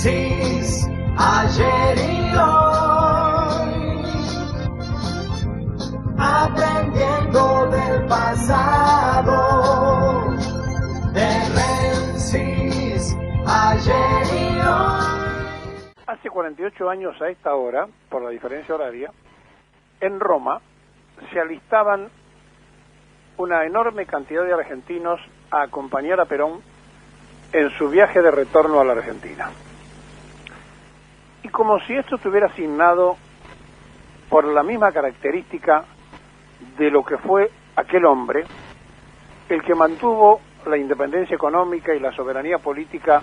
Francis, ayer y hoy, aprendiendo del pasado, de Francis, ayer y hoy. Hace 48 años a esta hora, por la diferencia horaria, en Roma se alistaban una enorme cantidad de argentinos a acompañar a Perón en su viaje de retorno a la Argentina. Y como si esto estuviera asignado por la misma característica de lo que fue aquel hombre, el que mantuvo la independencia económica y la soberanía política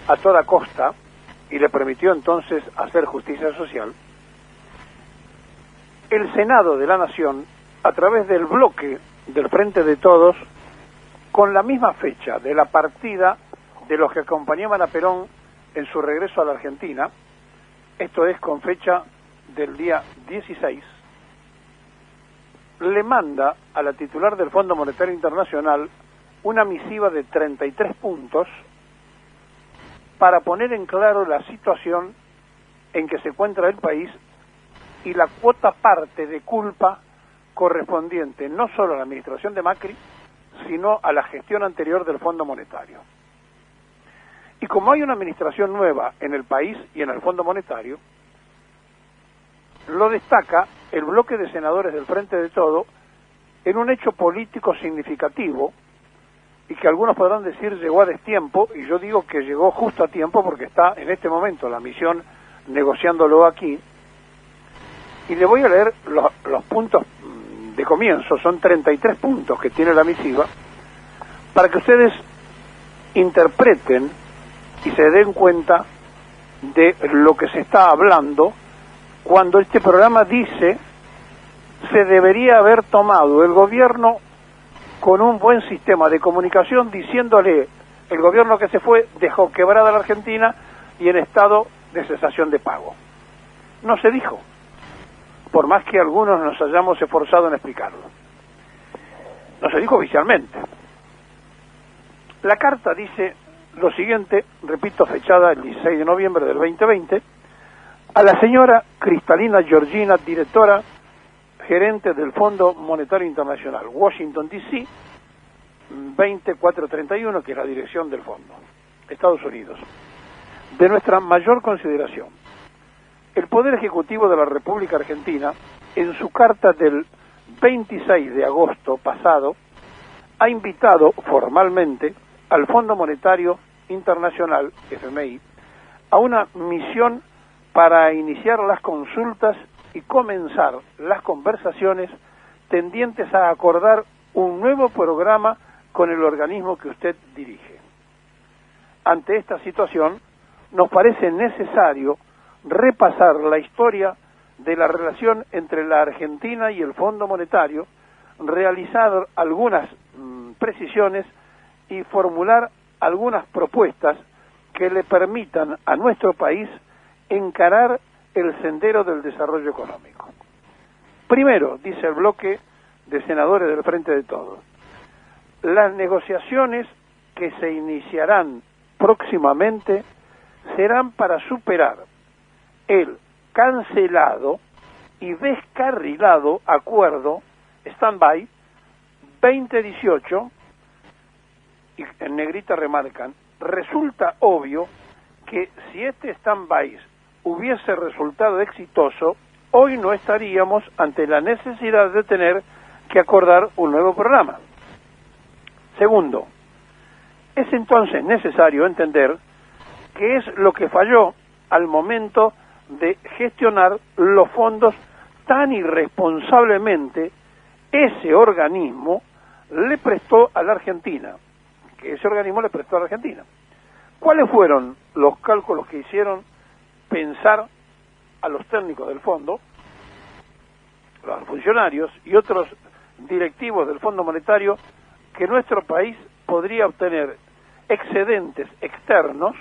a toda costa y le permitió entonces hacer justicia social, el Senado de la Nación, a través del bloque del Frente de Todos, con la misma fecha de la partida de los que acompañaban a Perón en su regreso a la Argentina, esto es con fecha del día 16, le manda a la titular del Fondo Monetario Internacional una misiva de 33 puntos para poner en claro la situación en que se encuentra el país y la cuota parte de culpa correspondiente no solo a la administración de Macri, sino a la gestión anterior del Fondo Monetario. Y como hay una administración nueva en el país y en el Fondo Monetario, lo destaca el bloque de senadores del Frente de Todo en un hecho político significativo y que algunos podrán decir llegó a destiempo, y yo digo que llegó justo a tiempo porque está en este momento la misión negociándolo aquí. Y le voy a leer los puntos de comienzo, son 33 puntos que tiene la misiva, para que ustedes interpreten y se den cuenta de lo que se está hablando cuando este programa dice se debería haber tomado el gobierno con un buen sistema de comunicación diciéndole el gobierno que se fue dejó quebrada la Argentina y en estado de cesación de pago. No se dijo, por más que algunos nos hayamos esforzado en explicarlo. No se dijo oficialmente. La carta dice lo siguiente, repito, fechada el 16 de noviembre del 2020, a la señora Cristalina Georgina, directora gerente del Fondo Monetario Internacional, Washington, D.C., 20431, que es la dirección del fondo, Estados Unidos. De nuestra mayor consideración, el Poder Ejecutivo de la República Argentina, en su carta del 26 de agosto pasado, ha invitado formalmente al Fondo Monetario Internacional, FMI, a una misión para iniciar las consultas y comenzar las conversaciones tendientes a acordar un nuevo programa con el organismo que usted dirige. Ante esta situación, nos parece necesario repasar la historia de la relación entre la Argentina y el Fondo Monetario, realizar algunas precisiones y formular algunas propuestas que le permitan a nuestro país encarar el sendero del desarrollo económico. Primero, dice el bloque de senadores del Frente de Todos, las negociaciones que se iniciarán próximamente serán para superar el cancelado y descarrilado acuerdo stand-by 2018, y en negrita remarcan, resulta obvio que si este stand-by hubiese resultado exitoso, hoy no estaríamos ante la necesidad de tener que acordar un nuevo programa. Segundo, es entonces necesario entender qué es lo que falló al momento de gestionar los fondos tan irresponsablemente ese organismo le prestó a la Argentina, que ese organismo le prestó a la Argentina. ¿Cuáles fueron los cálculos que hicieron pensar a los técnicos del fondo, los funcionarios y otros directivos del Fondo Monetario que nuestro país podría obtener excedentes externos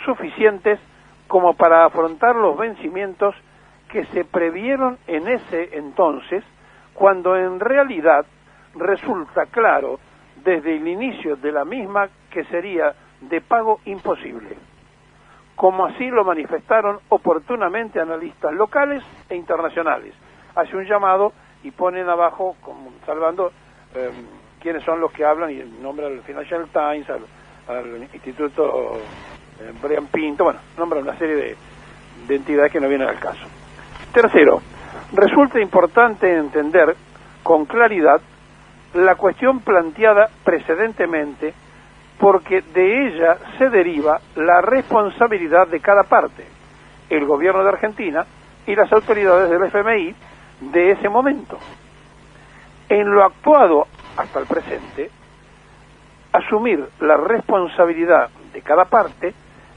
suficientes como para afrontar los vencimientos que se previeron en ese entonces, cuando en realidad resulta claro desde el inicio de la misma que sería de pago imposible? como así lo manifestaron oportunamente analistas locales e internacionales. Hace un llamado y ponen abajo, como salvando, quiénes son los que hablan, y nombra al Financial Times, al Instituto Brian Pinto, bueno, nombra una serie de entidades que no vienen al caso. Tercero, resulta importante entender con claridad la cuestión planteada precedentemente, porque de ella se deriva la responsabilidad de cada parte, el gobierno de Argentina y las autoridades del FMI de ese momento. En lo actuado hasta el presente, asumir la responsabilidad de cada parte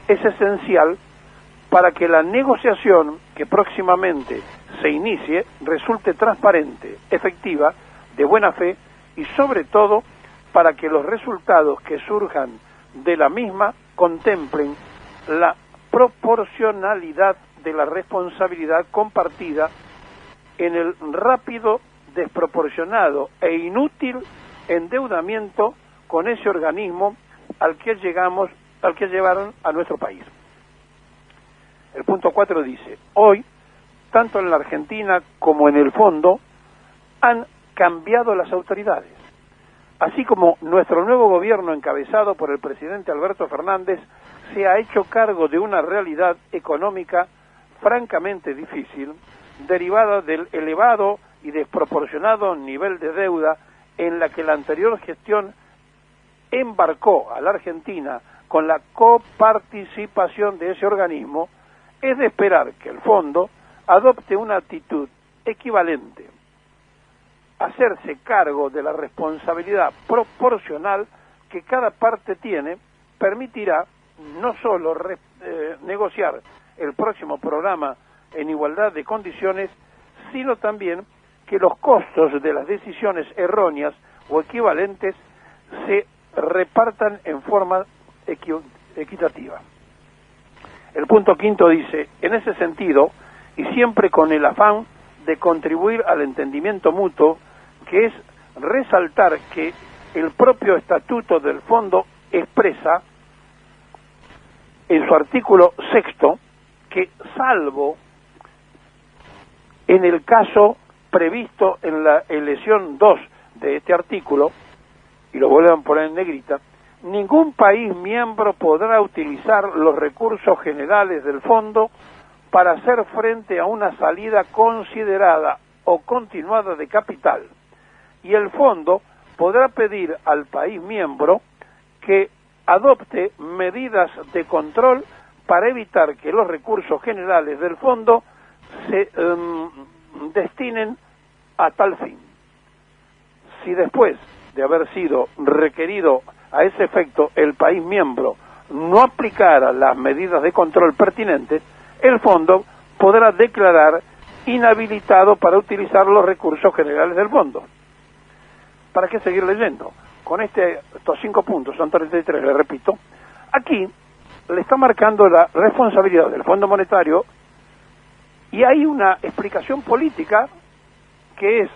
es esencial para que la negociación que próximamente se inicie resulte transparente, efectiva, de buena fe y sobre todo para que los resultados que surjan de la misma contemplen la proporcionalidad de la responsabilidad compartida en el rápido, desproporcionado e inútil endeudamiento con ese organismo al que llevaron a nuestro país. El punto 4 dice: hoy, tanto en la Argentina como en el fondo, han cambiado las autoridades. Así como nuestro nuevo gobierno, encabezado por el presidente Alberto Fernández, se ha hecho cargo de una realidad económica francamente difícil, derivada del elevado y desproporcionado nivel de deuda en la que la anterior gestión embarcó a la Argentina con la coparticipación de ese organismo, es de esperar que el fondo adopte una actitud equivalente. Hacerse cargo de la responsabilidad proporcional que cada parte tiene permitirá no solo negociar el próximo programa en igualdad de condiciones, sino también que los costos de las decisiones erróneas o equivalentes se repartan en forma equitativa. El punto 5 dice: en ese sentido, y siempre con el afán de contribuir al entendimiento mutuo, que es resaltar que el propio estatuto del fondo expresa en su artículo 6 que, salvo en el caso previsto en la elección 2 de este artículo, y lo vuelven a poner en negrita, ningún país miembro podrá utilizar los recursos generales del fondo para hacer frente a una salida considerada o continuada de capital, y el fondo podrá pedir al país miembro que adopte medidas de control para evitar que los recursos generales del fondo se destinen a tal fin. Si después de haber sido requerido a ese efecto el país miembro no aplicara las medidas de control pertinentes, el fondo podrá declarar inhabilitado para utilizar los recursos generales del fondo. ¿Para qué seguir leyendo? Con estos 5 puntos, son 33, le repito, aquí le está marcando la responsabilidad del Fondo Monetario, y hay una explicación política que es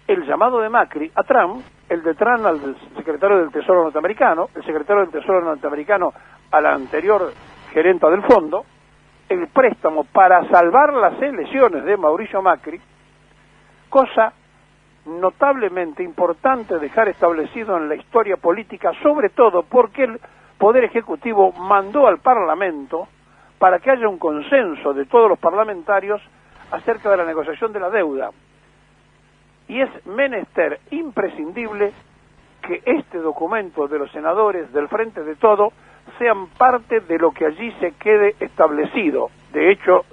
el llamado de Macri a Trump, el de Trump al secretario del Tesoro norteamericano, el secretario del Tesoro norteamericano a la anterior gerenta del fondo, el préstamo para salvar las elecciones de Mauricio Macri, cosa notablemente importante dejar establecido en la historia política, sobre todo porque el Poder Ejecutivo mandó al Parlamento para que haya un consenso de todos los parlamentarios acerca de la negociación de la deuda. Y es menester imprescindible que este documento de los senadores del Frente de Todo sean parte de lo que allí se quede establecido. De hecho,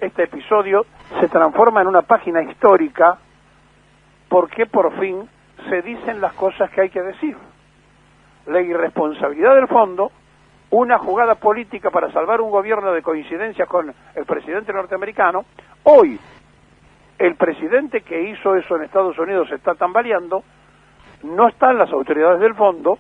este episodio se transforma en una página histórica porque por fin se dicen las cosas que hay que decir. La irresponsabilidad del fondo, una jugada política para salvar un gobierno de coincidencia con el presidente norteamericano. Hoy, el presidente que hizo eso en Estados Unidos se está tambaleando, no están las autoridades del fondo,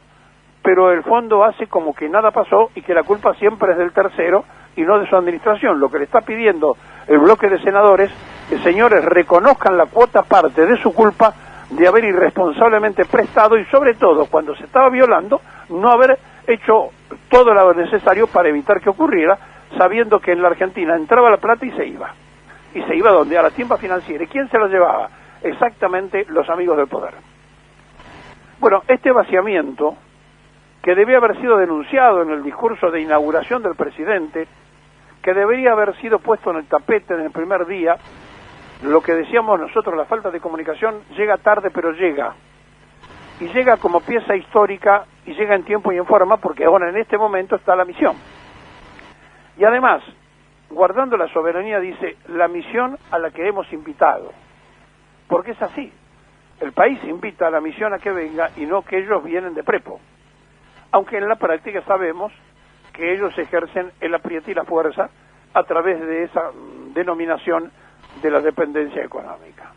pero el fondo hace como que nada pasó y que la culpa siempre es del tercero y no de su administración. Lo que le está pidiendo el bloque de senadores es: señores, reconozcan la cuota parte de su culpa de haber irresponsablemente prestado, y sobre todo, cuando se estaba violando, no haber hecho todo lo necesario para evitar que ocurriera, sabiendo que en la Argentina entraba la plata y se iba. Y se iba donde, a la tienda financiera. ¿Y quién se lo llevaba? Exactamente los amigos del poder. Bueno, este vaciamiento, que debía haber sido denunciado en el discurso de inauguración del presidente, que debería haber sido puesto en el tapete en el primer día, lo que decíamos nosotros, la falta de comunicación, llega tarde pero llega. Y llega como pieza histórica y llega en tiempo y en forma, porque ahora en este momento está la misión. Y además, guardando la soberanía, dice, la misión a la que hemos invitado. Porque es así. El país invita a la misión a que venga y no que ellos vienen de prepo. Aunque en la práctica sabemos que ellos ejercen el apriete y la fuerza a través de esa denominación de la dependencia económica.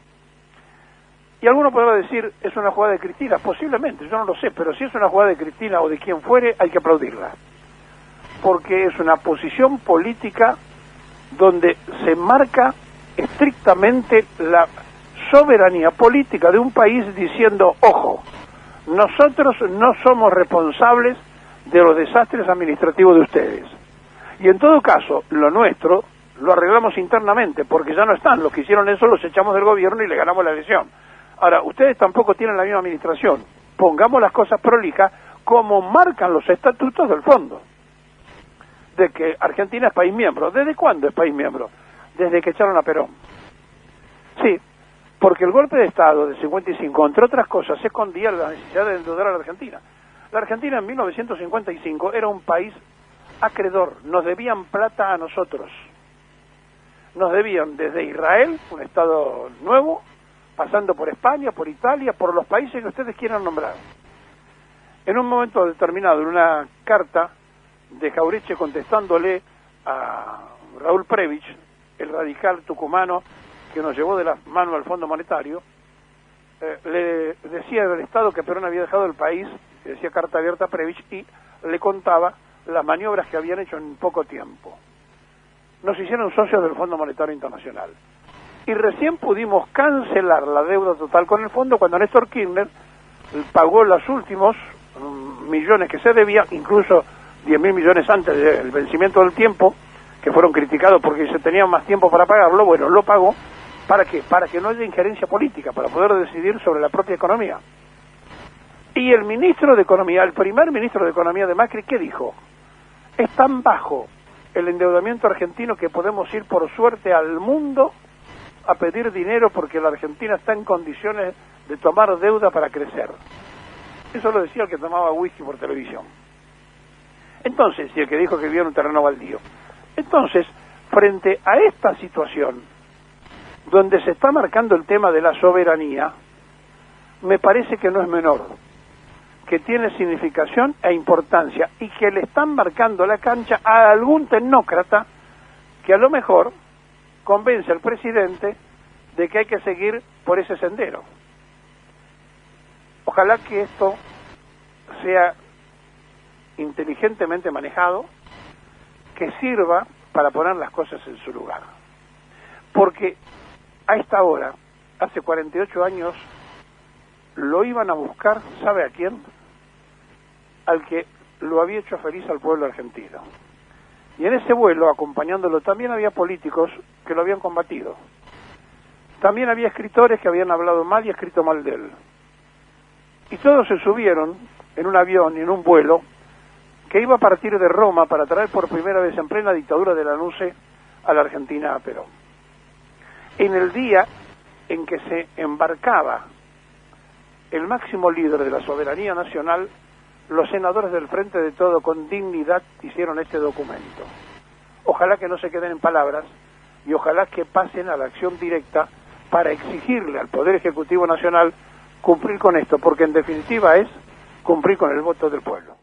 Y alguno podrá decir, es una jugada de Cristina, posiblemente, yo no lo sé, pero si es una jugada de Cristina o de quien fuere, hay que aplaudirla. Porque es una posición política donde se marca estrictamente la soberanía política de un país diciendo, ojo, nosotros no somos responsables de los desastres administrativos de ustedes. Y en todo caso, lo nuestro lo arreglamos internamente, porque ya no están. Los que hicieron eso los echamos del gobierno y le ganamos la elección. Ahora, ustedes tampoco tienen la misma administración. Pongamos las cosas prolijas como marcan los estatutos del fondo. De que Argentina es país miembro. ¿Desde cuándo es país miembro? Desde que echaron a Perón. Sí, porque el golpe de Estado del 55, entre otras cosas, se escondía la necesidad de endeudar a la Argentina. La Argentina en 1955 era un país acreedor, nos debían plata a nosotros. Nos debían desde Israel, un Estado nuevo, pasando por España, por Italia, por los países que ustedes quieran nombrar. En un momento determinado, en una carta de Jauretche contestándole a Raúl Prebisch, el radical tucumano que nos llevó de la mano al Fondo Monetario, le decía del Estado que Perón había dejado el país, le decía carta abierta a Prebisch, y le contaba las maniobras que habían hecho en poco tiempo. Nos hicieron socios del Fondo Monetario Internacional. Y recién pudimos cancelar la deuda total con el fondo cuando Néstor Kirchner pagó los últimos millones que se debía, incluso 10.000 millones antes del vencimiento del tiempo, que fueron criticados porque se tenía más tiempo para pagarlo. Bueno, lo pagó. ¿Para qué? Para que no haya injerencia política, para poder decidir sobre la propia economía. Y el ministro de Economía, el primer ministro de Economía de Macri, ¿qué dijo? Es tan bajo el endeudamiento argentino que podemos ir por suerte al mundo a pedir dinero porque la Argentina está en condiciones de tomar deuda para crecer. Eso lo decía el que tomaba whisky por televisión. Entonces, y el que dijo que vivía en un terreno baldío. Entonces, frente a esta situación, donde se está marcando el tema de la soberanía, me parece que no es menor, que tiene significación e importancia, y que le están marcando la cancha a algún tecnócrata que a lo mejor convence al presidente de que hay que seguir por ese sendero. Ojalá que esto sea inteligentemente manejado, que sirva para poner las cosas en su lugar. Porque a esta hora, hace 48 años, lo iban a buscar, ¿sabe a quién? Al que lo había hecho feliz al pueblo argentino. Y en ese vuelo, acompañándolo, también había políticos que lo habían combatido. También había escritores que habían hablado mal y escrito mal de él. Y todos se subieron en un avión y en un vuelo que iba a partir de Roma para traer por primera vez en plena dictadura de Lanusse a la Argentina a Perón. En el día en que se embarcaba el máximo líder de la soberanía nacional, los senadores del Frente de Todo con dignidad hicieron este documento. Ojalá que no se queden en palabras y ojalá que pasen a la acción directa para exigirle al Poder Ejecutivo Nacional cumplir con esto, porque en definitiva es cumplir con el voto del pueblo.